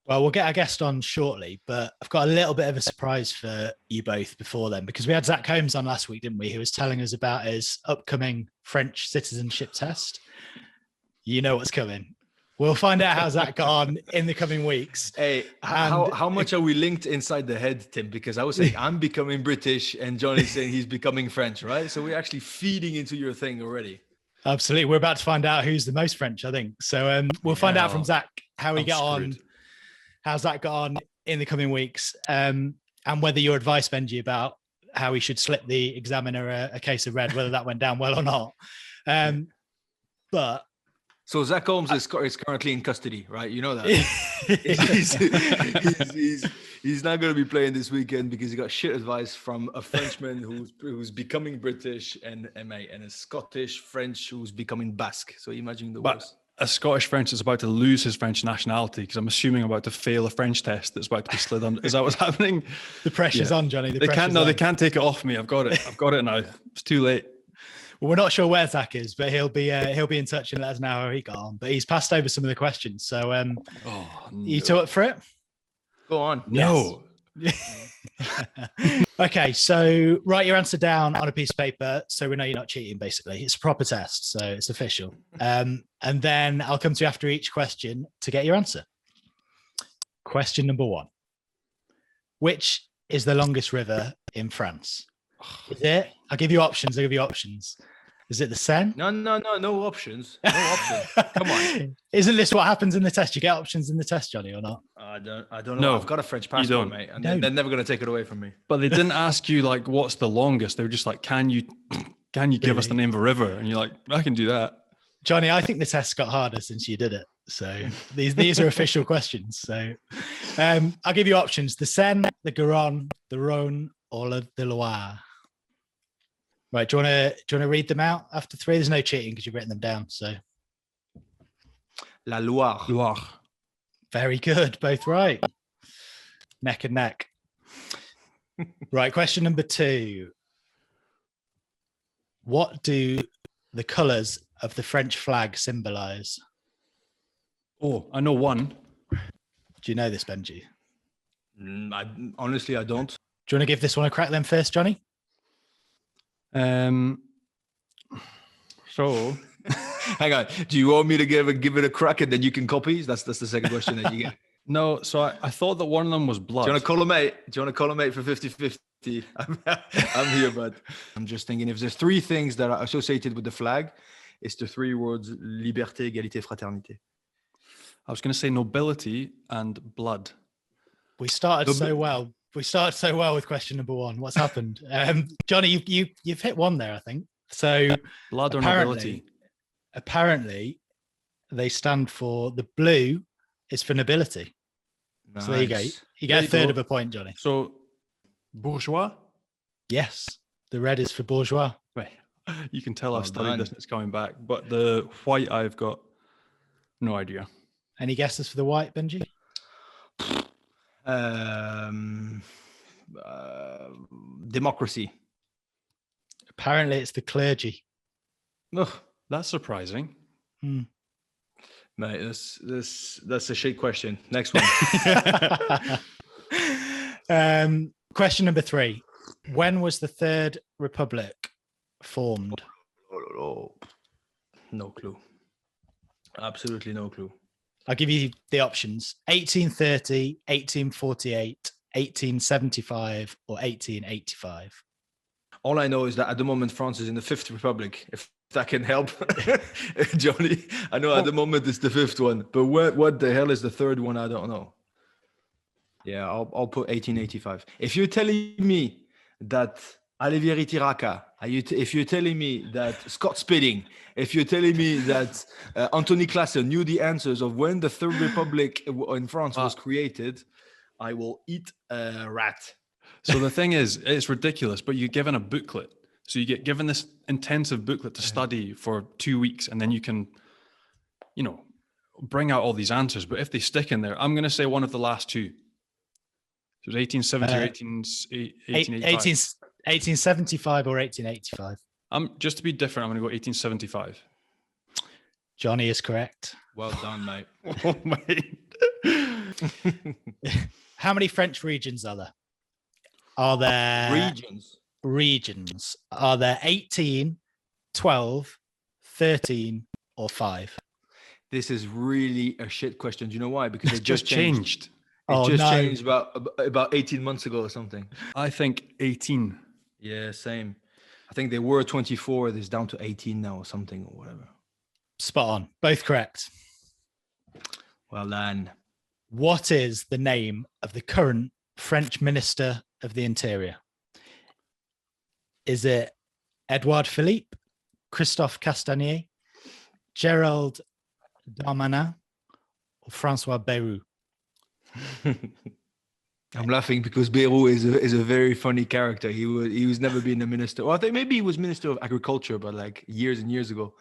Well, we'll get our guest on shortly, but I've got a little bit of a surprise for you both before then, because we had Zach Holmes on last week, didn't we? Who was telling us about his upcoming French citizenship test. You know what's coming. We'll find out how Zach got on in the coming weeks. Hey, how much are we linked inside the head, Tim? Because I was saying I'm becoming British and Johnny's saying he's becoming French, right? So we're actually feeding into your thing already. Absolutely. We're about to find out who's the most French, I think. So we'll find out from Zach how he got on, how Zach got on in the coming weeks, and whether your advice, Benji, about how he should slip the examiner a case of red, whether that went down well or not. But so Zach Holmes is currently in custody, right? You know that. he's not going to be playing this weekend because he got shit advice from a Frenchman who's becoming British and a Scottish French who's becoming Basque. So imagine the worst. A Scottish French is about to lose his French nationality because I'm assuming about to fail a French test that's about to be slid on. Is that what's happening? The pressure's on, Johnny. They can't take it off me. I've got it now. It's too late. Well, we're not sure where Zach is, but he'll be in touch and let us know how he got on. But he's passed over some of the questions. So you two up for it? Go on. No. Yes. Okay, so write your answer down on a piece of paper so we know you're not cheating, basically. It's a proper test, so it's official. And then I'll come to you after each question to get your answer. Question number 1. Which is the longest river in France? Is it? I'll give you options. Is it the Seine? No options. No options. Come on. Isn't this what happens in the test? You get options in the test, Johnny, or not? I don't know. No, I've got a French passport, mate, and they're never going to take it away from me. But they didn't ask you like what's the longest. They were just like, can you give us the name of a river? And you're like, I can do that. Johnny, I think the test got harder since you did it. So these are official questions. So I'll give you options: the Seine, the Garonne, the Rhone, or the Loire. Right, do you want to read them out after 3? There's no cheating because you've written them down. So, La Loire. Loire. Very good, both right. Neck and neck. Right, question number 2. What do the colours of the French flag symbolize? Oh, I know one. Do you know this, Benji? Honestly, I don't. Do you want to give this one a crack then first, Johnny? So hang on. Do you want me to give it a crack and then you can copy? That's the second question that you get. No, so I thought that one of them was blood. Do you want to call a mate for 50-50? I'm here, bud. I'm just thinking if there's 3 things that are associated with the flag, it's the 3 words liberté, égalité, fraternité. I was going to say nobility and blood. We started so well. With question number 1. What's happened? Johnny, you've hit one there, I think. So blood or nobility? Apparently, they stand for the blue is for nobility. Nice. So there you go. You get a third of a point, Johnny. So bourgeois? Yes. The red is for bourgeois. Right. You can tell I've studied this and it's coming back. But the white, I've got no idea. Any guesses for the white, Benji? Democracy. Apparently it's the clergy. Oh, that's surprising. Mate, that's a shit question. Next one. Question number 3. When was the Third Republic formed? No clue. Absolutely no clue. I'll give you the options: 1830, 1848, 1875, or 1885. All I know is that at the moment, France is in the 5th Republic. If that can help, Johnny. I know at the moment it's the 5th one, but what the hell is the 3rd one? I don't know. Yeah, I'll put 1885. If you're telling me that Olivier Tiraka, if you're telling me that Scott Spedding, if you're telling me that Anthony Classen knew the answers of when the Third Republic in France was created, I will eat a rat. So the thing is, it's ridiculous, but you're given a booklet. So you get given this intensive booklet to study for 2 weeks, and then you can, bring out all these answers. But if they stick in there, I'm going to say one of the last 2. So it was 1870 or 1885. 1875 or 1885. Just to be different, I'm going to go 1875. Johnny is correct. Well done, mate. Oh, mate. How many French regions are there? Are there Regions. Are there 18, 12, 13, or 5? This is really a shit question. Do you know why? Because It's just changed. It just changed about 18 months ago or something. I think 18. Yeah, same. I think they were 24. It's down to 18 now or something or whatever. Spot on. Both correct. Well done. What is the name of the current French Minister of the Interior? Is it Edouard Philippe, Christophe Castaner, Gerald Darmanin, or Francois Bayrou? I'm laughing because Beirut is a very funny character. He was never been a minister. Well, I think maybe he was Minister of Agriculture, but like years and years ago.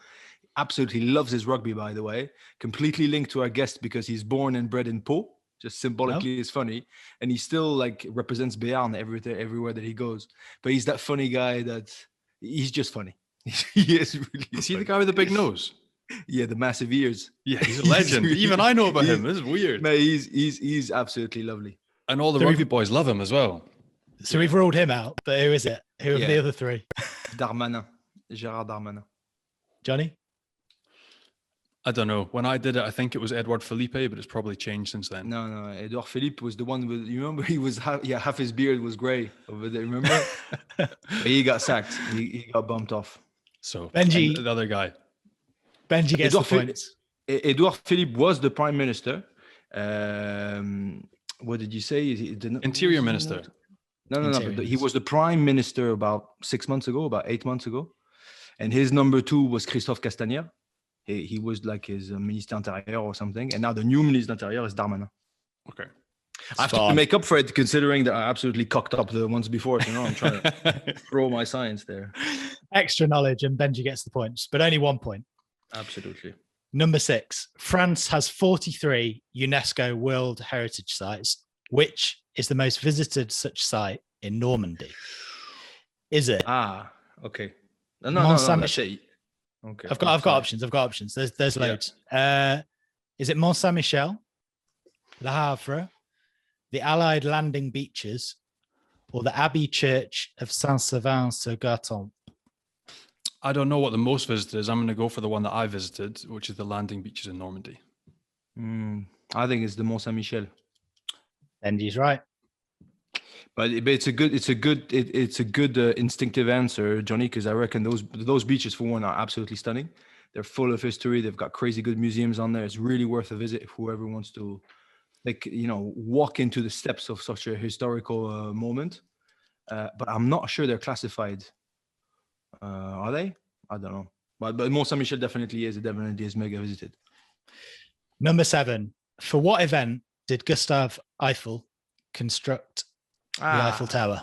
Absolutely loves his rugby, by the way. Completely linked to our guest because he's born and bred in Pau. Just symbolically is funny. And he still like represents Béarn everywhere that he goes. But he's that funny guy that he's just funny. He is really Is he the funny. guy with the big nose? Yeah, the massive ears. Yeah, he's a legend. really- Even I know about him. This is weird. No, he's absolutely lovely. And all the So rugby boys love him as well. So we've ruled him out, but who is it? Who are Yeah. the other three? Darmanin. Gérard Darmanin. Johnny? I don't know. When I did it, I think it was Edouard Philippe, but it's probably changed since then. No. Edouard Philippe was the one with, you remember he was, half his beard was gray over there, remember? But he got sacked. He got bumped off. So Benji- and the other guy. Benji gets Edouard the points. Edouard Philippe was the prime minister. What did you say? Interior minister. No. Interior But he minister. was the prime minister about 6 months ago, about 8 months ago. And his number 2 was Christophe Castaner. He was like his Ministre Intérieur or something. And now the new Ministre Intérieur is Darmanin. Okay. I have Spot to on. make up for it, considering that I absolutely cocked up the ones before. So, I'm trying to throw my science there. Extra knowledge, and Benji gets the points, but only 1 point. Absolutely. Number 6. France has 43 UNESCO World Heritage Sites. Which is the most visited such site in Normandy? Is it? Okay. Mont No. Saint- That's it. Okay. I've got options. There's loads. Is it Mont Saint Michel, Le Havre, the Allied landing beaches, or the Abbey Church of Saint-Savin-sur-Gartempe? I don't know what the most visited is. I'm going to go for the one that I visited, which is the landing beaches in Normandy. I think it's the Mont Saint Michel. Benji's right. But it's a good instinctive answer, Johnny, because I reckon those beaches, for one, are absolutely stunning. They're full of history. They've got crazy good museums on there. It's really worth a visit if whoever wants to, walk into the steps of such a historical moment. But I'm not sure they're classified. Are they? I don't know. But Mont Saint Michel definitely is. It definitely is mega visited. Number 7. For what event did Gustav Eiffel construct the Eiffel Tower?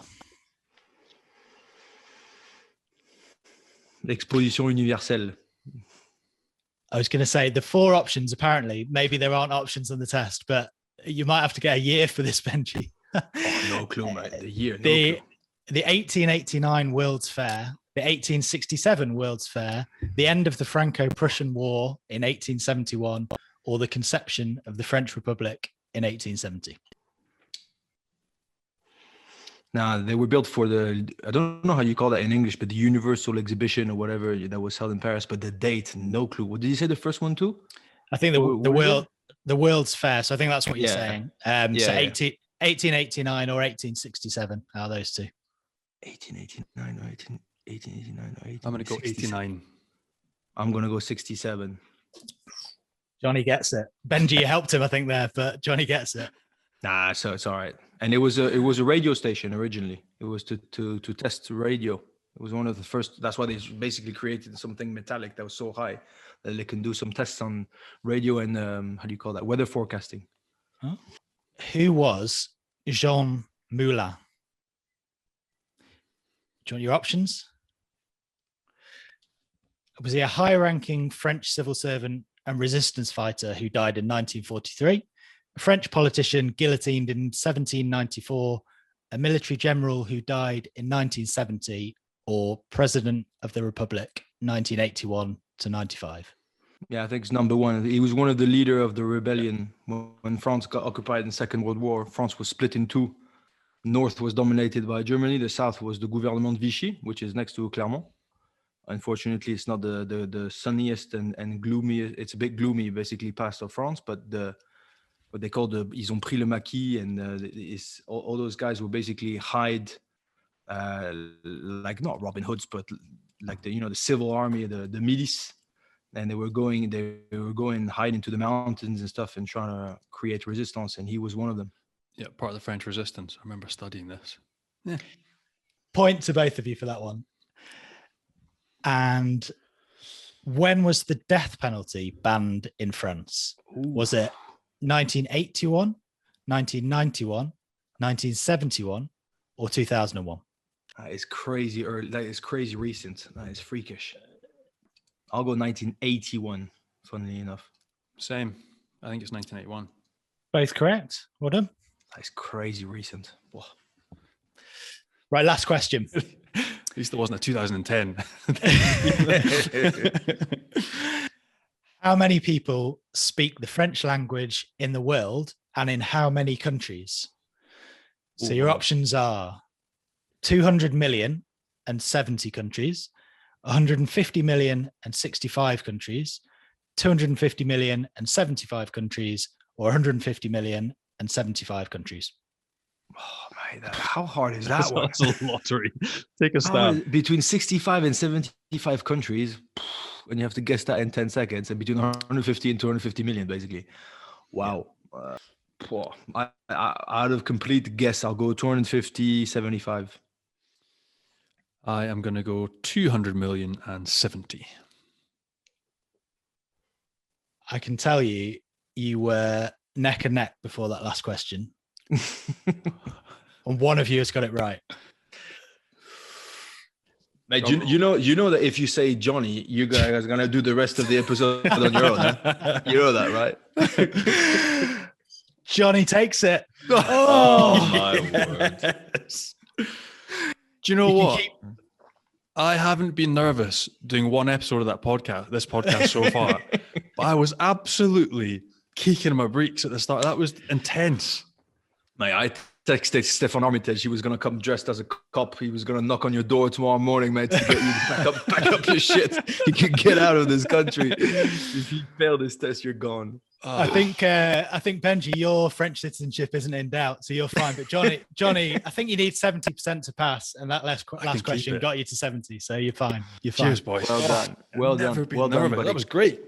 L'Exposition Universelle. I was going to say the 4 options, apparently, maybe there aren't options on the test, but you might have to get a year for this, Benji. Oh, no clue, mate. The year. No The clue. 1889 World's Fair, the 1867 World's Fair, the end of the Franco-Prussian War in 1871, or the conception of the French Republic in 1870. Nah, they were built for I don't know how you call that in English, but the Universal Exhibition or whatever that was held in Paris. But the date, no clue. What did you say? The first one too? I think the World's Fair. So I think that's what you're Yeah. saying. Yeah, So yeah. 1889 or 1867 are those two. 1889 or 1889 or 18. I'm going to go 89. I'm gonna go 67. Johnny gets it. Benji helped him, I think, there, but Johnny gets it. Nah, so it's all right. And it was a radio station originally. It was to test radio. It was one of the first. That's why they basically created something metallic that was so high that they can do some tests on radio and how do you call that? Weather forecasting. Who was Jean Moulin? Do you want your options? Was he a high-ranking French civil servant and resistance fighter who died in 1943? A French politician guillotined in 1794, a military general who died in 1970, or President of the Republic, 1981 to 95? Yeah, I think it's number one. He was one of the leader of the rebellion when France got occupied in the Second World War. France was split in two. North was dominated by Germany. The south was the Gouvernement Vichy, which is next to Clermont. Unfortunately, it's not the sunniest and gloomy. It's a bit gloomy, basically, past of France. But what they call ils ont pris le maquis, and all those guys will basically hide, like not Robin Hoods, but like the civil army, the milice, and they were going hide into the mountains and stuff and trying to create resistance. And he was one of them. Yeah, part of the French resistance. I remember studying this. Yeah. Point to both of you for that one. And when was the death penalty banned in France? Ooh. Was it 1981, 1991, 1971, or 2001? That is crazy early. That is crazy recent. That is freakish. I'll go 1981, funnily enough. Same. I think it's 1981. Both correct. Well done. That's crazy recent. Whoa. Right, last question. At least it wasn't a 2010. How many people speak the French language in the world, and in how many countries? So your options are 200 million and 70 countries, 150 million and 65 countries, 250 million and 75 countries, or 150 million and 75 countries. Oh, mate, how hard is that one? That's a lottery. Take a stab. Between 65 and 75 countries, and you have to guess that in 10 seconds, and between 150 and 250 million, basically. Wow. Out of complete guess, I'll go 250, 75. I am going to go 200 million and 70. I can tell you were neck and neck before that last question. And one of you has got it right. Mate, you know that if you say Johnny, you guys are going to do the rest of the episode on your own. Huh? You know that, right? Johnny takes it. Oh my word. Yes. Do you know what? I haven't been nervous doing one episode of this podcast so far, but I was absolutely kicking my brakes at the start. That was intense. Mate, I texted Stefan Armitage. He was going to come dressed as a cop. He was going to knock on your door tomorrow morning, mate, to get you to pack up your shit. You can get out of this country. If you fail this test, you're gone. I think Benji, your French citizenship isn't in doubt, so you're fine. But Johnny, I think you need 70% to pass, and that last question got you to 70, so you're fine. You're fine. Cheers, boys. Well done. Well done. Well done. That was great.